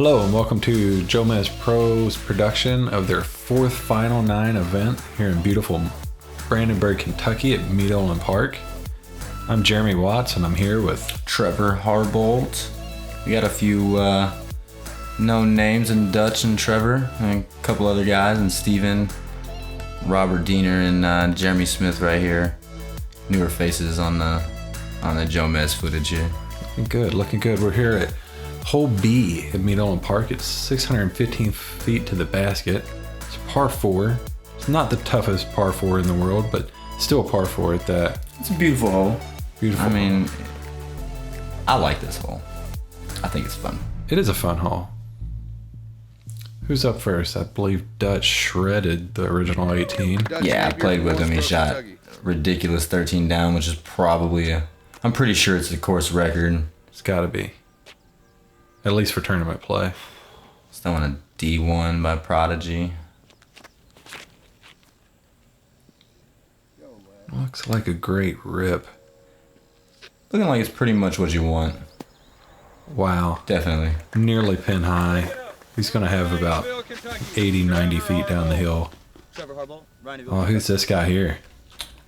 Hello and welcome to JomezPro's production of their fourth Final Nine event here in beautiful Brandenburg, Kentucky at Meadowland Park. I'm Jeremy Watts and I'm here with Trevor Harbolt. We got a few known names in Dutch and Trevor, and a couple other guys, and Steven, Robert Deener, and Jeremy Smith right here. Newer faces on the Jomez footage here. Looking good. We're here at Hole B at Meadowland Park. It's 615 feet to the basket. It's par 4. It's not the toughest par 4 in the world, but still a par 4 at that. It's a beautiful hole. Beautiful. I mean, I like this hole. I think it's fun. It is a fun hole. Who's up first? I believe Dutch shredded the original 18. Yeah, I played with him. He shot ridiculous 13 down, which is probably I'm pretty sure it's a course record. It's got to be. At least for tournament play. Still on a D1 by Prodigy. Looks like a great rip. Looking like it's pretty much what you want. Wow. Definitely. Nearly pin high. He's going to have about 80, 90 feet down the hill. Trevor Harbolt, Oh, who's this guy here?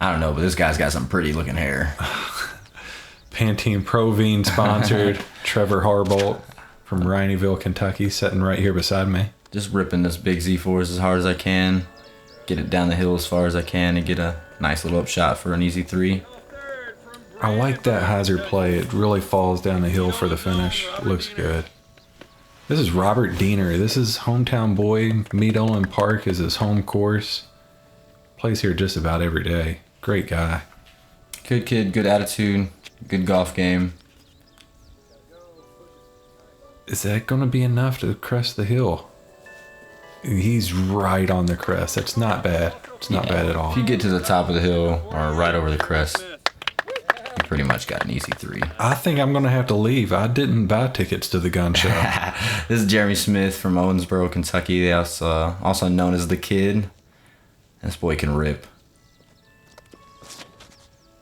I don't know, but this guy's got some pretty looking hair. Pantene Provine sponsored. Trevor Harbolt from Rhineyville, Kentucky, sitting right here beside me. Just ripping this big Z4s as hard as I can. Get it down the hill as far as I can and get a nice little up shot for an easy 3. I like that hazard play. It really falls down the hill for the finish. It looks good. This is Robert Deener. This is hometown boy. Meadowland Park is his home course. Plays here just about every day. Great guy. Good kid, good attitude, good golf game. Is that going to be enough to crest the hill? He's right on the crest. That's not bad. It's not bad at all. If you get to the top of the hill or right over the crest, you pretty much got an easy 3. I think I'm going to have to leave. I didn't buy tickets to the gun show. This is Jeremy Smith from Owensboro, Kentucky. Also known as The Kid. This boy can rip.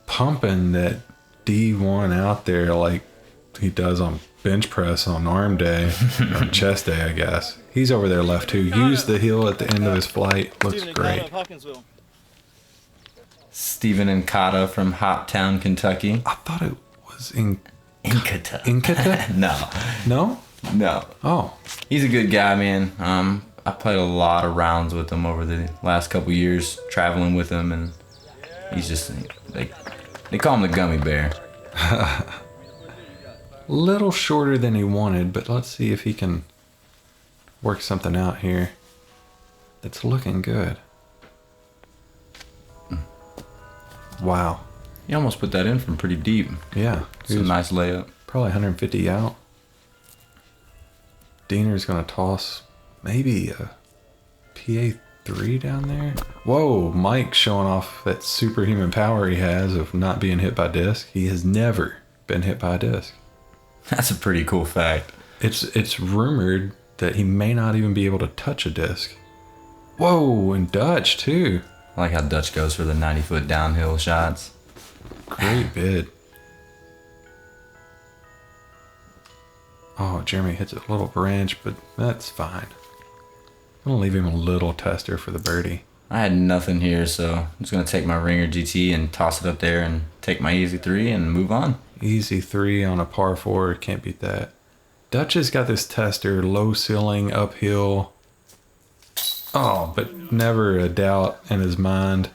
Pumping that D1 out there like he does on bench press on arm day, or chest day, I guess. He's over there left too. Use the heel at the end of his flight. Looks great. Steven Incata from Hoptown, Kentucky. I thought it was Incata. Incata? No. No? No. Oh. He's a good guy, man. I played a lot of rounds with him over the last couple years, traveling with him, and he's just, they call him the gummy bear. Little shorter than he wanted, but let's see if he can work something out here. It's looking good. Wow. He almost put that in from pretty deep. Yeah. It's a nice layup. Probably 150 out. Deener's going to toss maybe a PA3 down there. Whoa, Mike showing off that superhuman power he has of not being hit by disc. He has never been hit by a disc. That's a pretty cool fact. It's rumored that he may not even be able to touch a disc. Whoa, and Dutch too. I like how Dutch goes for the 90-foot downhill shots. Great bid. Oh, Jeremy hits a little branch, but that's fine. I'm going to leave him a little tester for the birdie. I had nothing here, so I'm just going to take my Ringer GT and toss it up there and take my easy 3 and move on. Easy 3 on a par 4. Can't beat that. Dutch has got this tester, low ceiling, uphill. Oh, but never a doubt in his mind.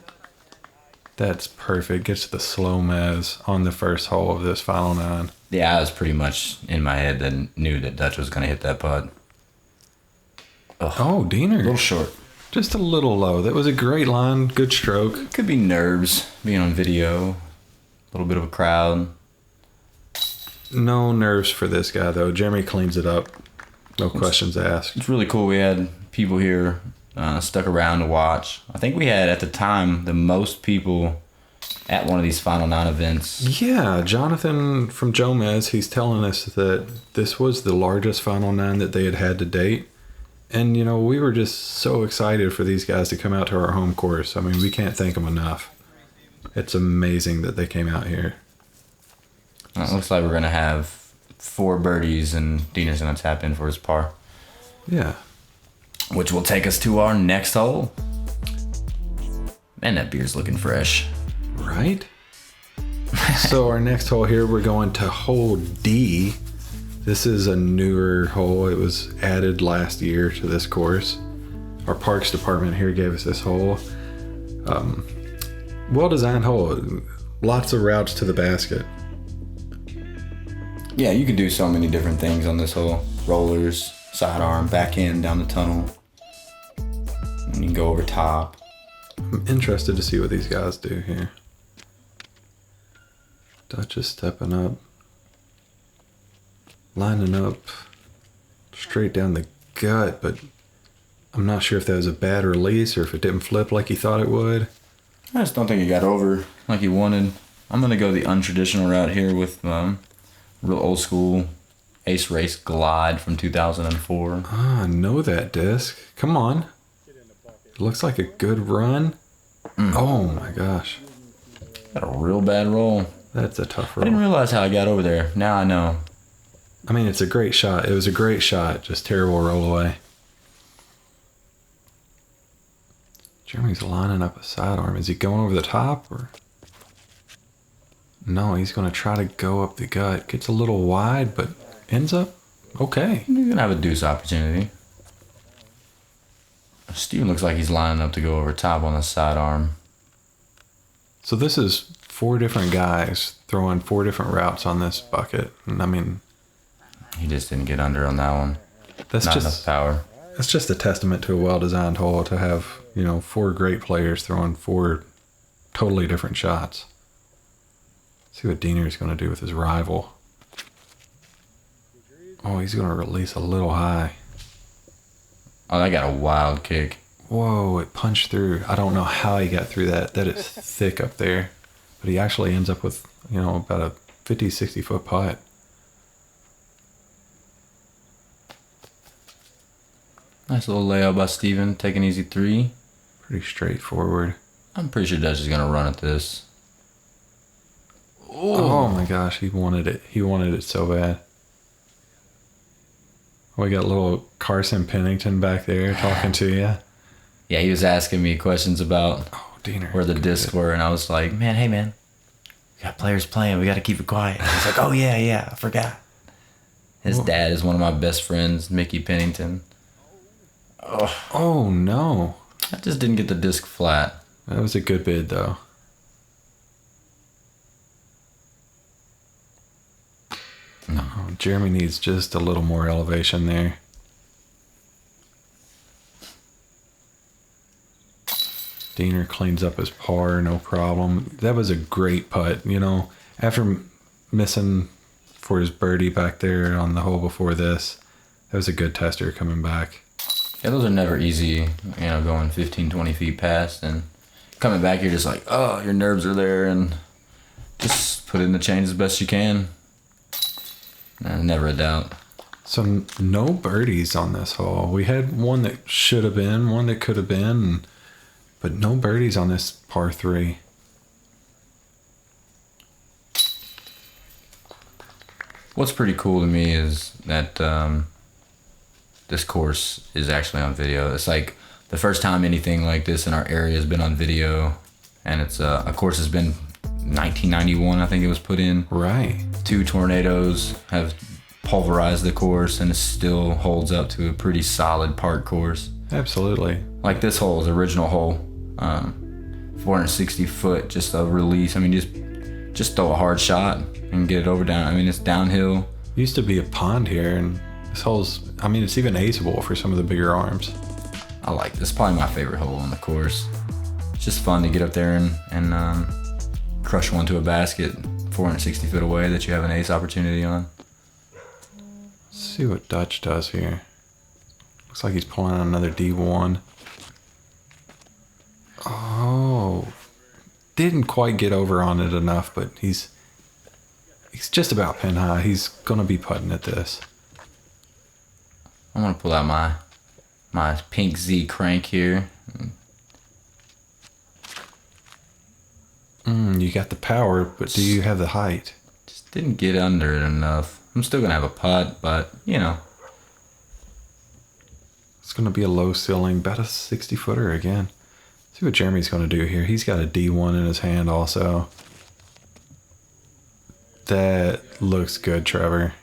That's perfect. Gets the SloMez on the first hole of this Final Nine. Yeah, I was pretty much in my head that knew that Dutch was going to hit that putt. Oh, Deener. A little short. Just a little low. That was a great line. Good stroke. Could be nerves, being on video. A little bit of a crowd. No nerves for this guy, though. Jeremy cleans it up. No questions asked. It's really cool. We had people here stuck around to watch. I think we had, at the time, the most people at one of these Final Nine events. Yeah, Jonathan from Jomez, he's telling us that this was the largest Final Nine that they had to date. And, you know, we were just so excited for these guys to come out to our home course. I mean, we can't thank them enough. It's amazing that they came out here. It looks like we're going to have 4 birdies and Deener's going to tap in for his par. Yeah. Which will take us to our next hole. Man, that beer's looking fresh. Right? So our next hole here, we're going to hole D. This is a newer hole. It was added last year to this course. Our parks department here gave us this hole. Well-designed hole. Lots of routes to the basket. Yeah, you can do so many different things on this hole. Rollers, sidearm, back end, down the tunnel. And you can go over top. I'm interested to see what these guys do here. Dutch is stepping up. Lining up straight down the gut, but I'm not sure if that was a bad release or if it didn't flip like he thought it would. I just don't think he got over like he wanted. I'm going to go the untraditional route here with real old school Ace Race Glide from 2004. Ah, I know that disc. Come on. It looks like a good run. Oh my gosh. Got a real bad roll. That's a tough I roll. didn't realize how I got over there. Now I know. I mean, it's a great shot. It was a great shot. Just terrible roll away. Jeremy's lining up a sidearm. Is he going over the top or? No, he's going to try to go up the gut. Gets a little wide, but ends up okay. He's going to have a deuce opportunity. Steven looks like he's lining up to go over top on the sidearm. So this is 4 different guys throwing 4 different routes on this bucket. And I mean, he just didn't get under on that one. That's Not just enough power. That's just a testament to a well-designed hole to have, 4 great players throwing 4 totally different shots. See what Deener is going to do with his rival. Oh, he's going to release a little high. Oh, that got a wild kick. Whoa, it punched through. I don't know how he got through that. That is thick up there. But he actually ends up with, about a 50, 60 foot putt. Nice little layout by Steven. Take an easy 3. Pretty straightforward. I'm pretty sure Dutch is going to run at this. Oh my gosh, he wanted it. He wanted it so bad. We got little Carson Pennington back there talking to you. Yeah, he was asking me questions about Deener, where the discs were, and I was like, hey man, we got players playing, we got to keep it quiet. He's like, oh yeah, I forgot. His dad is one of my best friends, Mickey Pennington. Oh no. I just didn't get the disc flat. That was a good bid though. No, Jeremy needs just a little more elevation there. Deener cleans up his par, no problem. That was a great putt, After missing for his birdie back there on the hole before this, that was a good tester coming back. Yeah, those are never easy, going 15, 20 feet past and coming back, you're just like, oh, your nerves are there, and just put in the change as best you can. Never a doubt. So no birdies on this hole. We had one that should have been, one that could have been, but no birdies on this par 3. What's pretty cool to me is that this course is actually on video. It's like the first time anything like this in our area has been on video, and it's a course has been 1991, I think it was put in. Right. 2 tornadoes have pulverized the course, and it still holds up to a pretty solid park course. Absolutely. Like this hole is original hole, 460 foot, just a release. I mean, just throw a hard shot and get it over down. I mean, it's downhill. Used to be a pond here, and this hole's, it's even aceable for some of the bigger arms. I like this. Probably my favorite hole on the course. It's just fun to get up there and crush one to a basket 460 foot away that you have an ace opportunity on. Let's see what Dutch does here. Looks like he's pulling out another D1. Oh, didn't quite get over on it enough, but he's just about pin high. He's gonna be putting at this. I'm gonna pull out my pink Z crank here. You got the power, but do you have the height? Just didn't get under it enough. I'm still gonna have a putt, but It's going to be a low ceiling, about a 60-footer again. See what Jeremy's going to do here. He's got a D1 in his hand also. That looks good, Trevor.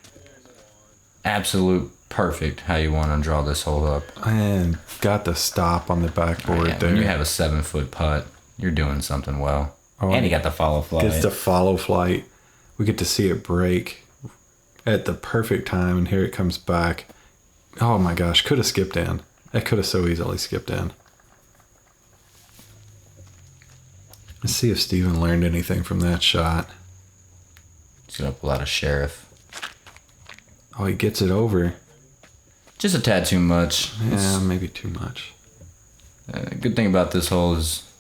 Absolute perfect how you want to draw this hole up. And got the stop on the backboard there. When you have a 7-foot putt, you're doing something well. Oh, and you got the FollowFlight. Gets the FollowFlight. We get to see it break at the perfect time, and here it comes back. Oh my gosh, could have skipped in. It could have so easily skipped in. Let's see if Steven learned anything from that shot. He's going to pull out a Sheriff. Oh, he gets it over. Just a tad too much. Yeah, maybe too much. Good thing about this hole is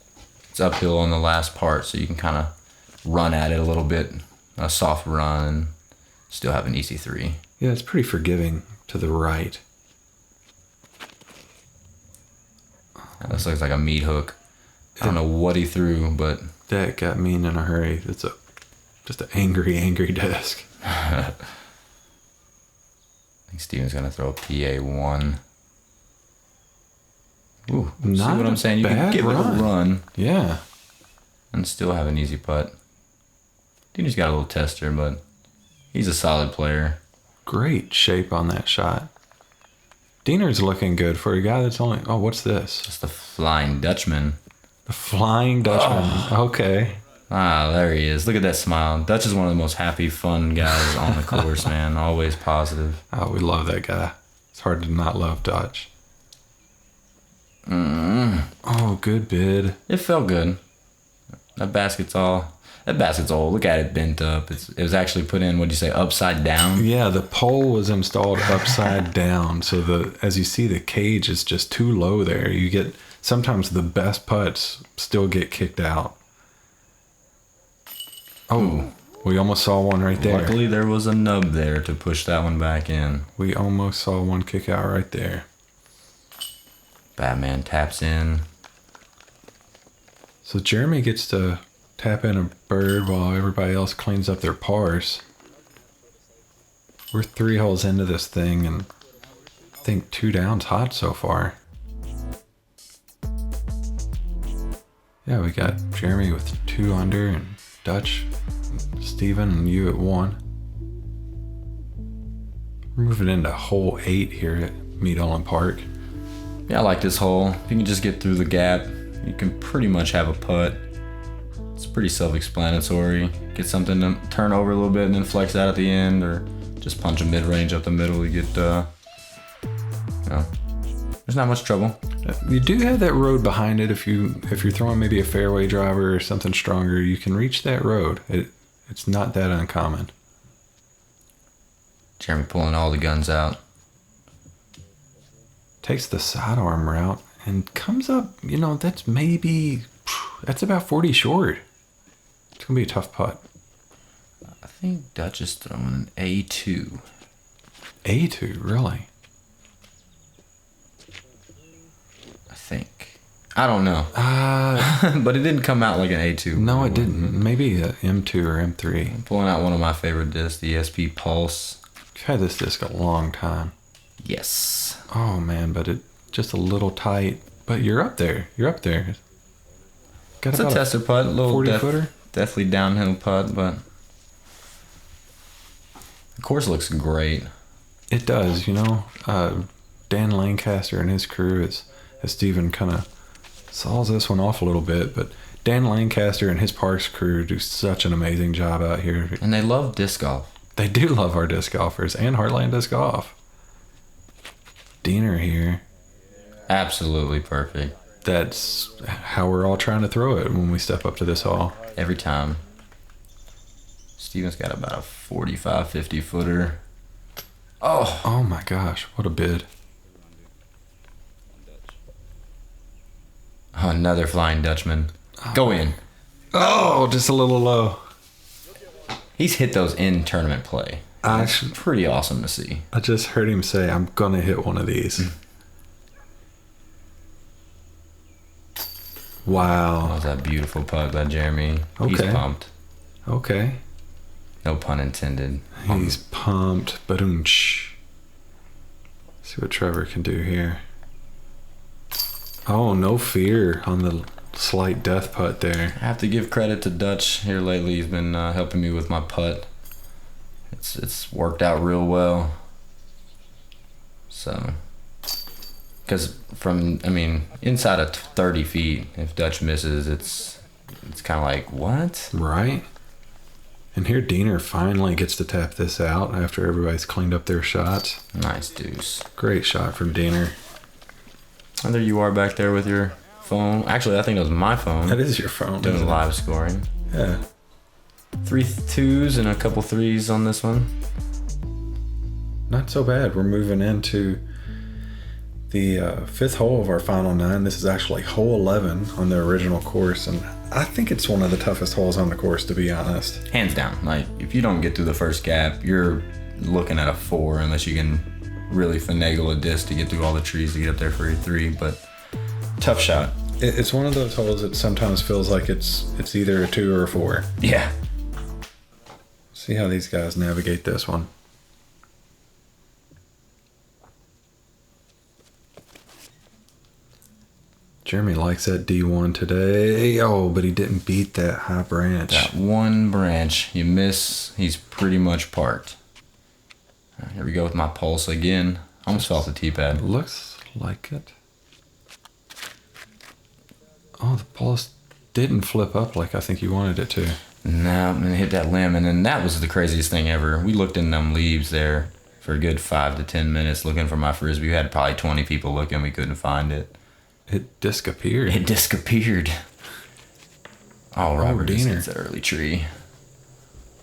it's uphill on the last part, so you can kind of run at it a little bit. A soft run, still have an easy 3. Yeah, it's pretty forgiving to the right. This looks like a meat hook. I don't know what he threw, but... That got mean in a hurry. It's just an angry disc. I think Steven's going to throw a PA1. Ooh, see what I'm saying? You can give it a run. Yeah. And still have an easy putt. Deener's got a little tester, but he's a solid player. Great shape on that shot. Deener's looking good for a guy that's only... Oh, what's this? It's the Flying Dutchman. The Flying Dutchman. Oh. Okay. Ah, there he is. Look at that smile. Dutch is one of the most happy, fun guys on the course, man. Always positive. Oh, we love that guy. It's hard to not love Dutch. Oh, good bid. It felt good. That basket's old. Look at it bent up. It was actually put in, what'd you say, upside down? Yeah, the pole was installed upside down. So as you see, the cage is just too low there. You get, sometimes the best putts still get kicked out. Oh, we almost saw one right there. Luckily, there was a nub there to push that one back in. We almost saw one kick out right there. Batman taps in. So Jeremy gets to tap in a bird while everybody else cleans up their pars. We're 3 holes into this thing, and I think 2 down's hot so far. Yeah, we got Jeremy with 2 under, and Dutch, Steven, and you at 1. We're moving into hole 8 here at Mead Olin Park. Yeah, I like this hole. If you can just get through the gap, you can pretty much have a putt. It's pretty self-explanatory. Get something to turn over a little bit and then flex out at the end, or just punch a mid-range up the middle. You get, there's not much trouble. You do have that road behind it. If you're throwing maybe a fairway driver or something stronger, you can reach that road. It's not that uncommon. Jeremy pulling all the guns out. Takes the sidearm route and comes up, that's about 40 short. It's going to be a tough putt. I think Dutch is throwing an A2. A2, really? I think. I don't know. But it didn't come out like an A2. No, it didn't. Maybe a M2 or M3. I'm pulling out one of my favorite discs, the SP Pulse. I've had this disc a long time. Yes. Oh, man, but it just a little tight. But you're up there. Got it's a tester putt, a little 40-footer. Definitely downhill putt, but the course looks great. It does, Dan Lancaster and his crew, as Steven kind of saws this one off a little bit, but Dan Lancaster and his parks crew do such an amazing job out here. And they love disc golf. They do love our disc golfers and Heartland Disc Golf. Deener here. Absolutely perfect. That's how we're all trying to throw it when we step up to this hole. Every time. Steven's got about a 45, 50 footer. Oh my gosh, what a bid. Another Flying Dutchman. Go in. Oh, just a little low. He's hit those in tournament play. That's pretty awesome to see. I just heard him say, I'm going to hit one of these. Wow. That was that beautiful putt by Jeremy. Okay. He's pumped. Okay. No pun intended. He's pumped. Badoonch. See what Trevor can do here. Oh, no fear on the slight death putt there. I have to give credit to Dutch here lately. He's been helping me with my putt. It's worked out real well. So, because inside of 30 feet, if Dutch misses, it's kind of like, what? Right. And here Deener finally gets to tap this out after everybody's cleaned up their shots. Nice deuce. Great shot from Deener. And there you are back there with your phone. Actually, I think that was my phone. That is your phone. Doing live scoring. Yeah. 3 2s and a couple 3s on this one. Not so bad. We're moving into the 5th hole of our final 9. This is actually hole 11 on the original course, and I think it's one of the toughest holes on the course, to be honest. Hands down. Like, if you don't get through the first gap, you're looking at a 4 unless you can really finagle a disc to get through all the trees to get up there for a 3. But tough shot. It's one of those holes that sometimes feels like it's either a 2 or a 4. Yeah. See how these guys navigate this one. Jeremy likes that D1 today. Oh, but he didn't beat that high branch. That one branch you miss, he's pretty much parked. Here we go with my pulse again. Almost fell off the tee pad. Looks like it. Oh, the pulse didn't flip up like I think you wanted it to. No, and it hit that limb, and then that was the craziest thing ever. We looked in them leaves there for a good 5 to 10 minutes looking for my frisbee. We had probably 20 people looking. We couldn't find it. It disappeared. It disappeared. Oh, Robert just Deener. hits the early tree.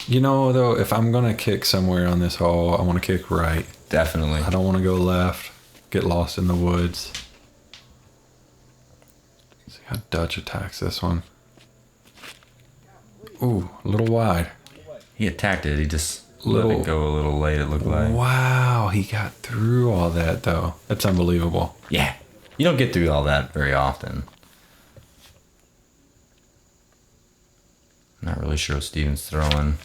You know, though, if I'm going to kick somewhere on this hole, I want to kick right. Definitely. I don't want to go left, get lost in the woods. See how Dutch attacks this one. Ooh, a little wide. He attacked it. He just let it go a little late, it looked like. Wow, he got through all that, though. That's unbelievable. Yeah. You don't get through all that very often. Not really sure what Steven's throwing.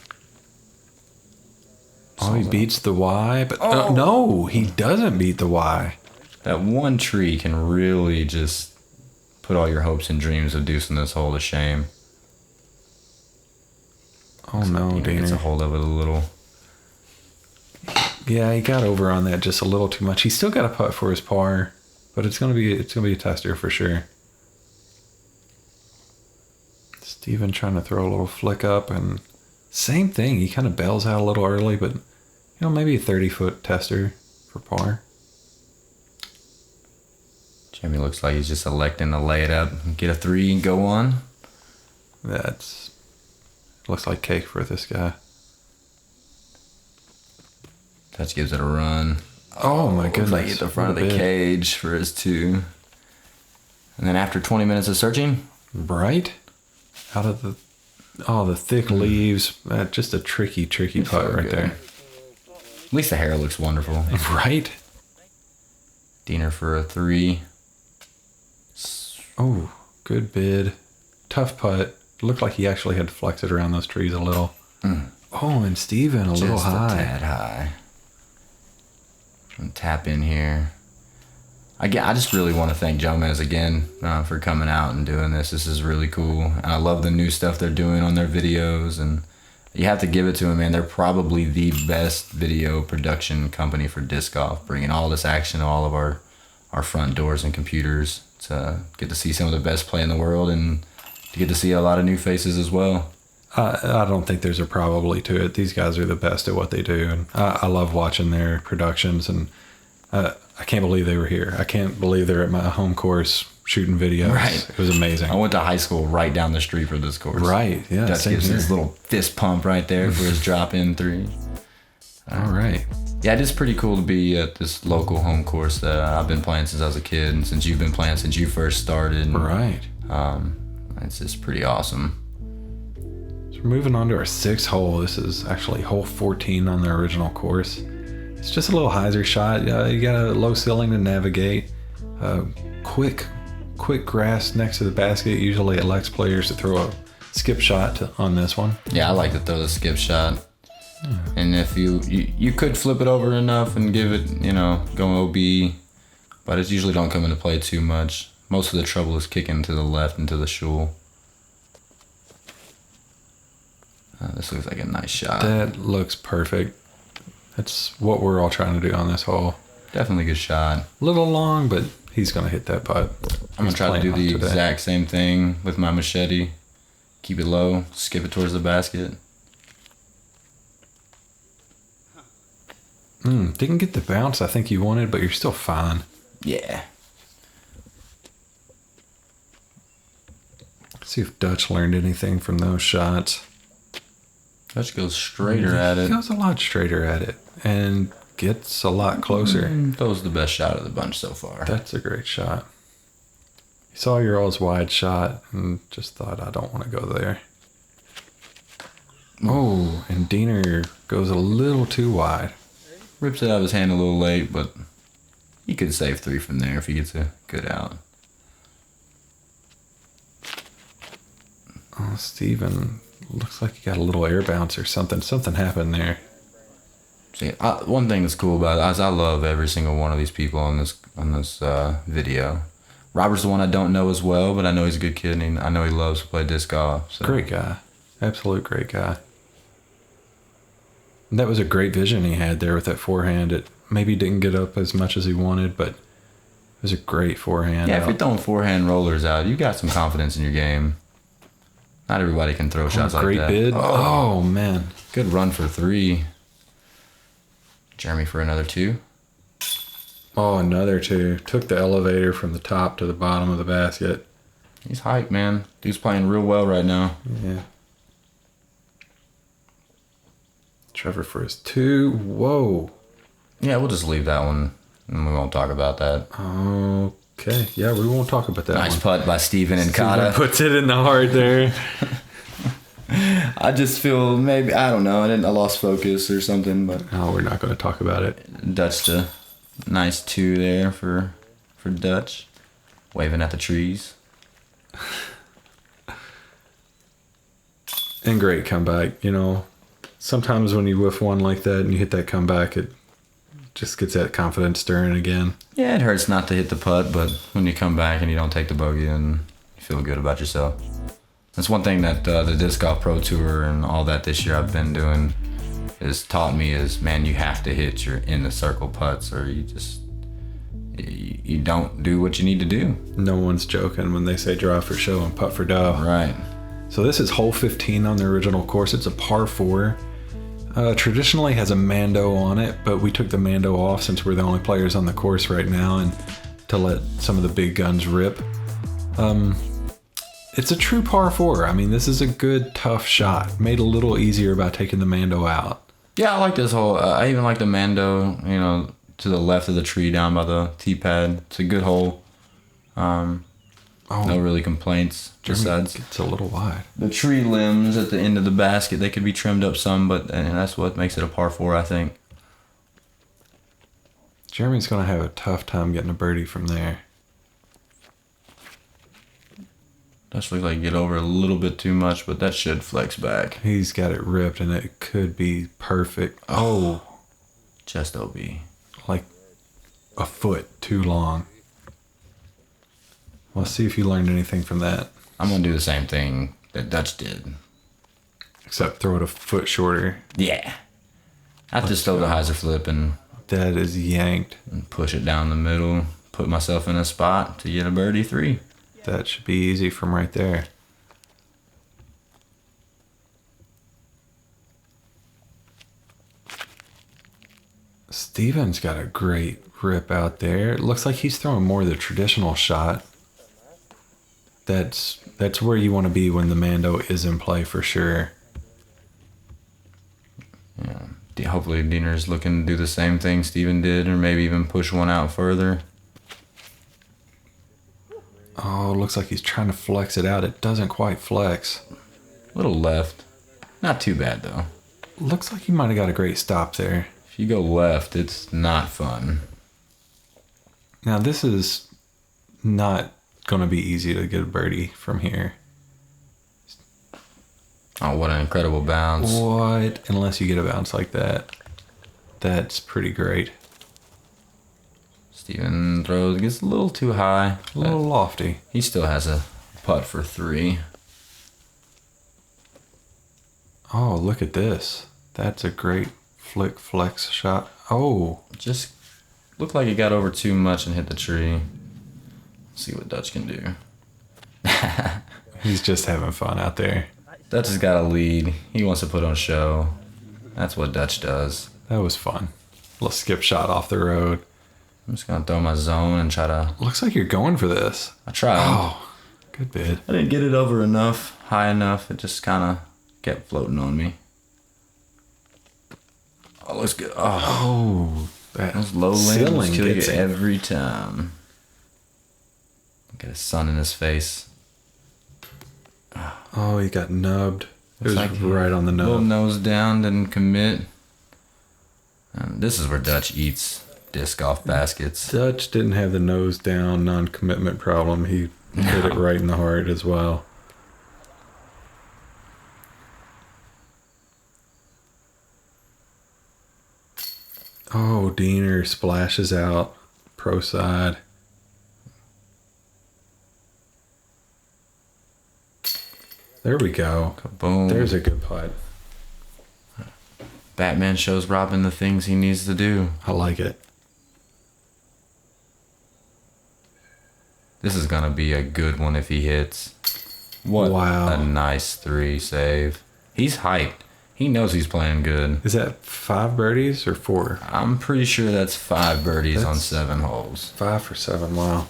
Oh, he beats the Y, but no, he doesn't beat the Y. That one tree can really just put all your hopes and dreams of deucing this hole to shame. Oh no, Deener gets a Deener. hold of it a little. Yeah, he got over on that just a little too much. He's still got a putt for his par, but it's gonna be a tester for sure. Steven trying to throw a little flick up, and same thing. He kind of bails out a little early, but maybe a 30-foot tester for par. Jimmy looks like he's just electing to lay it up, get a 3 and go on. Looks like cake for this guy. Touch gives it a run. Oh my Looks goodness! like at the front of the cage for his 2. And then after 20 minutes of searching, right out of the thick leaves. Just a tricky putt right there. At least the hair looks wonderful. Right. Deener for a 3. Oh, good bid. Tough putt. Looked like he actually had to flex it around those trees a little. Oh, and Steven a little high. Just a tad high. And tap in here. I just really want to thank Jomez again for coming out and doing this. This is really cool. And I love the new stuff they're doing on their videos. And you have to give it to them, man. They're probably the best video production company for disc golf, bringing all this action to all of our front doors and computers to get to see some of the best play in the world and to get to see a lot of new faces as well. I don't think there's a probably to it. These guys are the best at what they do, and I love watching their productions. And I can't believe they were here. I can't believe they're at my home course shooting videos. Right, it was amazing. I went to high school right down the street for this course. Right, yeah. That gives his little fist pump right there for his drop-in 3. All right. Yeah, it is pretty cool to be at this local home course that I've been playing since I was a kid, and since you've been playing since you first started. Right. It's just pretty awesome. So we're moving on to our 6th hole. This is actually hole 14 on the original course. It's just a little hyzer shot. You got a low ceiling to navigate. Quick grass next to the basket usually elects players to throw a skip shot on this one. Yeah, I like to throw the skip shot. And if you could flip it over enough and give it, go OB, but it usually don't come into play too much. Most of the trouble is kicking to the left into the shoal. This looks like a nice shot. That looks perfect. That's what we're all trying to do on this hole. Definitely a good shot. A little long, but he's going to hit that putt. I'm going to try to do the exact same thing with my machete. Keep it low, skip it towards the basket. Didn't get the bounce I think you wanted, but you're still fine. Yeah. See if Dutch learned anything from those shots. Dutch goes straighter at it. He goes a lot straighter at it and gets a lot closer. That was the best shot of the bunch so far. That's a great shot. He saw your all's wide shot and just thought, I don't want to go there. Oh, and Deener goes a little too wide. Rips it out of his hand a little late, but he could save 3 from there if he gets a good out. Oh, Steven, looks like he got a little air bounce or something. Something happened there. See, one thing that's cool about it is I love every single one of these people on this video. Robert's the one I don't know as well, but I know he's a good kid, and I know he loves to play disc golf. So. Great guy. Absolute great guy. And that was a great vision he had there with that forehand. It maybe didn't get up as much as he wanted, but it was a great forehand. Yeah, if you're throwing forehand rollers out, you got some confidence in your game. Not everybody can throw shots like that. Great bid. Oh, man. Good run for 3. Jeremy for another 2. Oh, another 2. Took the elevator from the top to the bottom of the basket. He's hyped, man. Dude's playing real well right now. Yeah. Trevor for his 2. Whoa. Yeah, we'll just leave that one, and we won't talk about that. Okay. Yeah, we won't talk about that Nice one. putt by Steven Incata. Puts it in the heart there. I just feel maybe, I don't know, I lost focus or something, but... No, we're not going to talk about it. Dutch to nice 2 there for Dutch. Waving at the trees. And great comeback, you know. Sometimes when you whiff one like that and you hit that comeback, it just gets that confidence stirring again. Yeah, it hurts not to hit the putt, but when you come back and you don't take the bogey, and you feel good about yourself. That's one thing that the Disc Golf Pro Tour and all that this year I've been doing has taught me is, man, you have to hit your in the circle putts, or you don't do what you need to do. No one's joking when they say draw for show and putt for dough. Right. So this is hole 15 on the original course. It's a par 4. Traditionally has a Mando on it, but we took the Mando off since we're the only players on the course right now, and to let some of the big guns rip. It's a true par 4. I mean, this is a good, tough shot. Made a little easier by taking the Mando out. Yeah, I like this hole. I even like the Mando, you know, to the left of the tree down by the tee pad. It's a good hole. No really complaints. Besides, it's a little wide. The tree limbs at the end of the basket, they could be trimmed up some, but that's what makes it a par 4, I think. Jeremy's going to have a tough time getting a birdie from there. Does look like get over a little bit too much, but that should flex back. He's got it ripped, and it could be perfect. Oh. Just OB. Like a foot too long. Let's see if you learned anything from that. I'm going to do the same thing that Dutch did. Except throw it a foot shorter. Yeah. I just throw the hyzer flip and... That is yanked. And push it down the middle. Put myself in a spot to get a birdie 3. That should be easy from right there. Steven's got a great rip out there. It looks like he's throwing more of the traditional shot. That's where you want to be when the Mando is in play for sure. Yeah. Hopefully Deener's looking to do the same thing Steven did, or maybe even push one out further. Oh, looks like he's trying to flex it out. It doesn't quite flex. A little left. Not too bad, though. Looks like he might have got a great stop there. If you go left, it's not fun. Now, this is not going to be easy to get a birdie from here. Oh, what an incredible bounce. What? Unless you get a bounce like that. That's pretty great. Steven throws, gets a little too high. A little lofty. He still has a putt for 3. Oh, look at this. That's a great flick flex shot. Oh. Just looked like it got over too much and hit the tree. Let's see what Dutch can do. He's just having fun out there. Dutch has got a lead. He wants to put on a show. That's what Dutch does. That was fun. Little skip shot off the road. I'm just going to throw my zone and try to... Looks like you're going for this. I tried. Oh, good bid. I didn't get it over enough, high enough. It just kind of kept floating on me. Oh, looks good. Oh, those low limbs kill you every time. Get a sun in his face. Oh, he got nubbed. It was like right on the nub. Little nose down, didn't commit. This is where Dutch eats disc golf baskets. Dutch didn't have the nose down non-commitment problem. He hit it right in the heart as well. Oh, Deener splashes out. Pro side. There we go. Kaboom. There's a good putt. Batman shows Robin the things he needs to do. I like it. This is going to be a good one if he hits. What a nice 3 save. He's hyped. He knows he's playing good. Is that 5 birdies or 4? I'm pretty sure that's 5 birdies on 7 holes. 5 for 7, wow.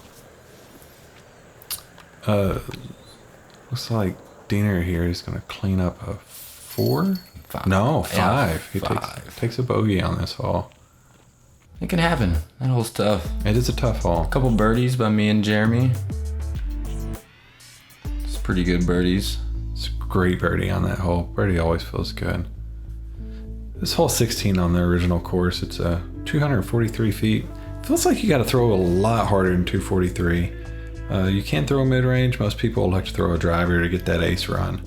Looks like Deener here is going to clean up a 4? 5. No, 5. Yeah, He 5. takes a bogey on this hole. It can happen. That hole's tough. It is a tough hole. A couple birdies by me and Jeremy. It's pretty good birdies. It's a great birdie on that hole. Birdie always feels good. This hole 16 on the original course, it's 243 feet. Feels like you got to throw a lot harder than 243. You can't throw a mid-range. Most people like to throw a driver to get that ace run.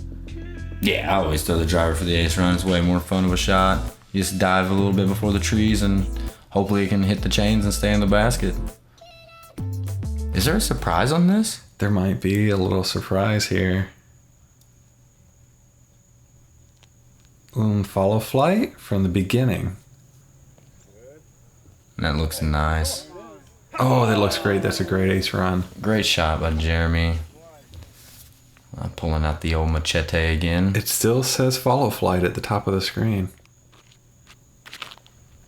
Yeah, I always throw the driver for the ace run. It's way more fun of a shot. You just dive a little bit before the trees and hopefully it can hit the chains and stay in the basket. Is there a surprise on this? There might be a little surprise here. FollowFlight from the beginning. That looks nice. Oh, that looks great. That's a great ace run. Great shot by Jeremy. Pulling out the old machete again. It still says FollowFlight at the top of the screen.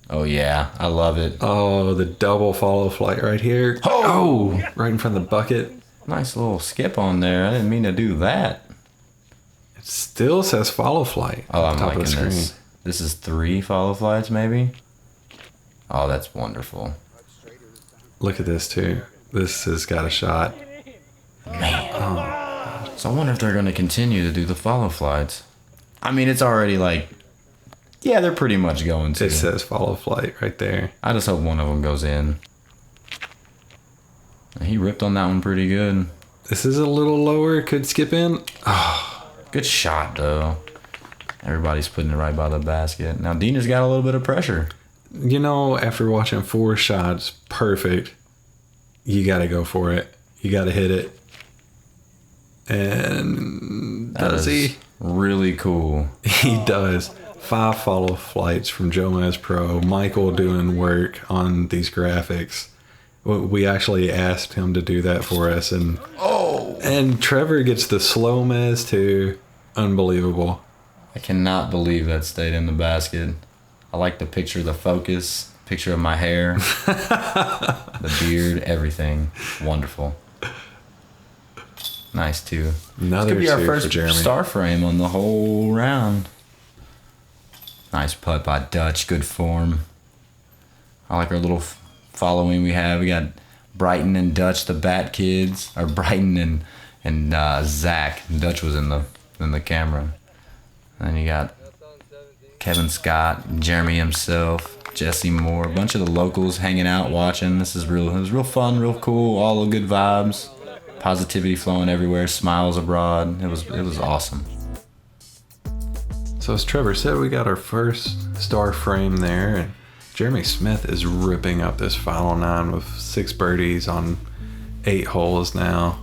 Oh yeah, I love it. Oh, the double FollowFlight right here. Oh, right in front of the bucket. Nice little skip on there. I didn't mean to do that. It still says FollowFlight Oh, at I'm the top of the liking screen. this. This is 3 FollowFlights maybe? Oh, that's wonderful. Look at this too. This has got a shot. Man. So I wonder if they're going to continue to do the FollowFlights. I mean, it's already like, yeah, they're pretty much going to. It says FollowFlight right there. I just hope one of them goes in. He ripped on that one pretty good. This is a little lower. Could skip in. Good shot, though. Everybody's putting it right by the basket. Now, Deener's got a little bit of pressure. You know, after watching 4 shots, perfect, you got to go for it. You got to hit it. And does he? Really cool. He does. 5 FollowFlights from JomezPro. Michael doing work on these graphics. We actually asked him to do that for us, and Trevor gets the SloMez too. Unbelievable. I cannot believe that stayed in the basket. I like the picture, the focus, picture of my hair, the beard, everything. Wonderful. Nice too. Another this could be our first for Jeremy. star frame on the whole round. Nice putt by Dutch. Good form. I like our little following we have. We got Brighton and Dutch, the Bat Kids, or Brighton and Zach. Dutch was in the camera. And then you got Kevin Scott, Jeremy himself, Jesse Moore, a bunch of the locals hanging out watching. It was real fun, real cool, all the good vibes, positivity flowing everywhere, smiles abroad. It was awesome. So as Trevor said, we got our first star frame there, and Jeremy Smith is ripping up this final 9 with 6 birdies on 8 holes now.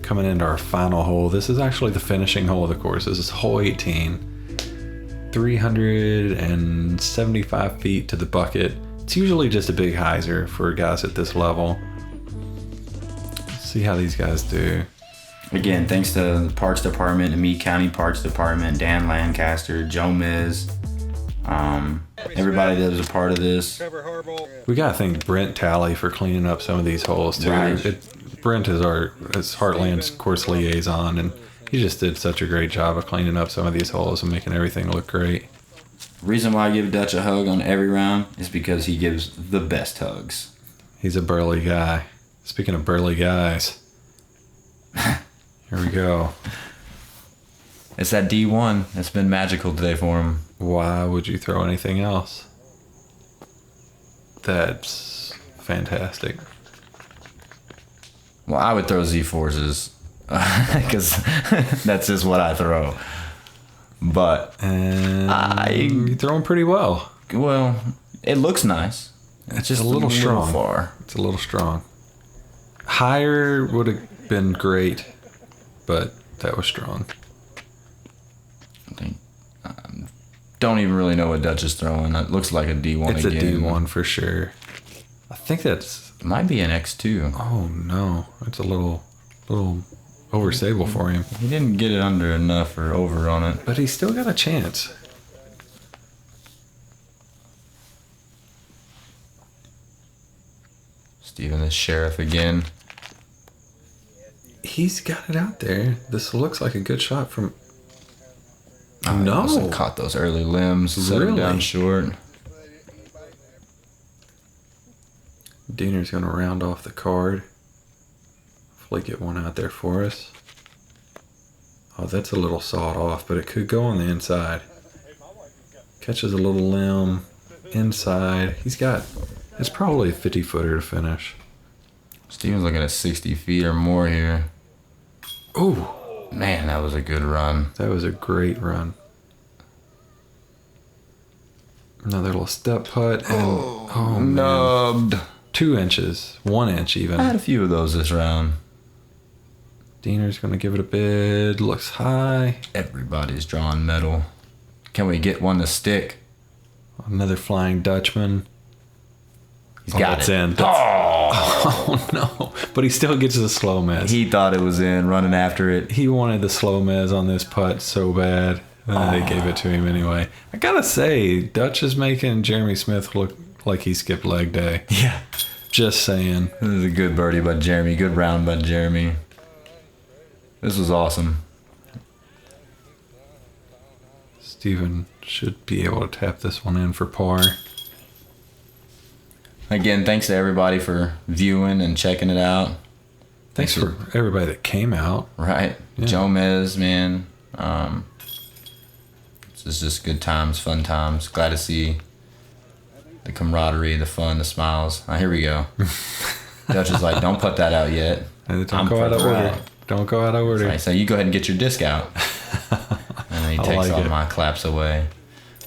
Coming into our final hole. This is actually the finishing hole of the course. This is hole 18. 375 feet to the bucket. It's usually just a big hyzer for guys at this level. Let's see how these guys do. Again, thanks to the Parks Department, the Meade County Parks Department, Dan Lancaster, Jomez, everybody that was a part of this. Trevor Harbolt. We gotta thank Brent Talley for cleaning up some of these holes too. Right. Brent is is Heartland's course liaison, and he just did such a great job of cleaning up some of these holes and making everything look great. Reason why I give Dutch a hug on every round is because he gives the best hugs. He's a burly guy. Speaking of burly guys, here we go. It's that D1 that's been magical today for him. Why would you throw anything else? That's fantastic. Well, I would throw Z-Forces because that's just what I throw. But And you throw them pretty well. well, it looks nice. It's just a little strong. Far. It's a little strong. Higher would have been great, but that was strong. I think, don't even really know what Dutch is throwing. It looks like a D1 It's again. a D1 for sure. I think that's... It might be an X2. Oh no, it's a little overstable for him. He didn't get it under enough or over on it. But he's still got a chance. Steven the Sheriff again. He's got it out there. This looks like a good shot from... He must have caught those early limbs, set it down Really? short. Deener's going to round off the card. Hopefully get one out there for us. Oh, that's a little sawed off, but it could go on the inside. Catches a little limb inside. He's got... It's probably a 50-footer to finish. Steven's looking at 60 feet or more here. Ooh, Man, that was a good run. that was a great run. Another little step putt. And, oh man. Nubbed. 2 inches. 1 inch even. I had a few of those this round. Deener's going to give it a bid. Looks high. Everybody's drawing metal. Can we get one to stick? Another Flying Dutchman. He's got it's it. in. Oh no. But he still gets the SloMez. He thought it was in, running after it. He wanted the SloMez on this putt so bad. And they gave it to him anyway. I gotta say, Dutch is making Jeremy Smith look like he skipped leg day. Yeah. Just saying. This is a good birdie by Jeremy. Good round by Jeremy. This was awesome. Steven should be able to tap this one in for par. Again, thanks to everybody for viewing and checking it out. Thanks for everybody that came out. Right. Yeah. Jomez, man. This is just good times, fun times. Glad to see the camaraderie, the fun, the smiles. Here we go. Dutch is like, don't put that out yet. And don't I'm go out of for the order. ride. Don't go out of order. Right, so you go ahead and get your disc out. And then he I takes like all it. my claps away.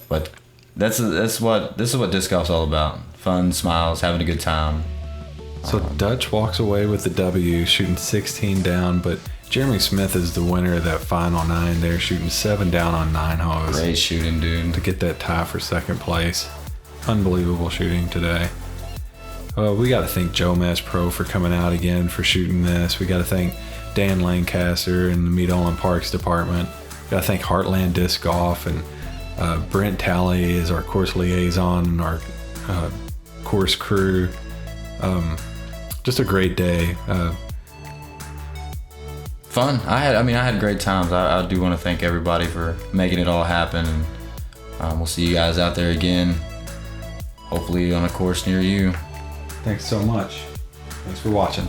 But this is what disc golf's all about. Fun, smiles, having a good time. So Dutch walks away with the W, shooting 16 down, but Jeremy Smith is the winner of that final 9 there, shooting 7 down on 9 holes Great shooting, dude. to get that tie for second place. Unbelievable shooting today. We got to thank JomezPro for coming out again for shooting this. We got to thank Dan Lancaster and the Meade Parks Department. Got to thank Heartland Disc Golf, and Brent Talley is our course liaison and our course crew. Just a great day. Fun. I had great times. I do want to thank everybody for making it all happen, and we'll see you guys out there again. Hopefully on a course near you. Thanks so much. Thanks for watching.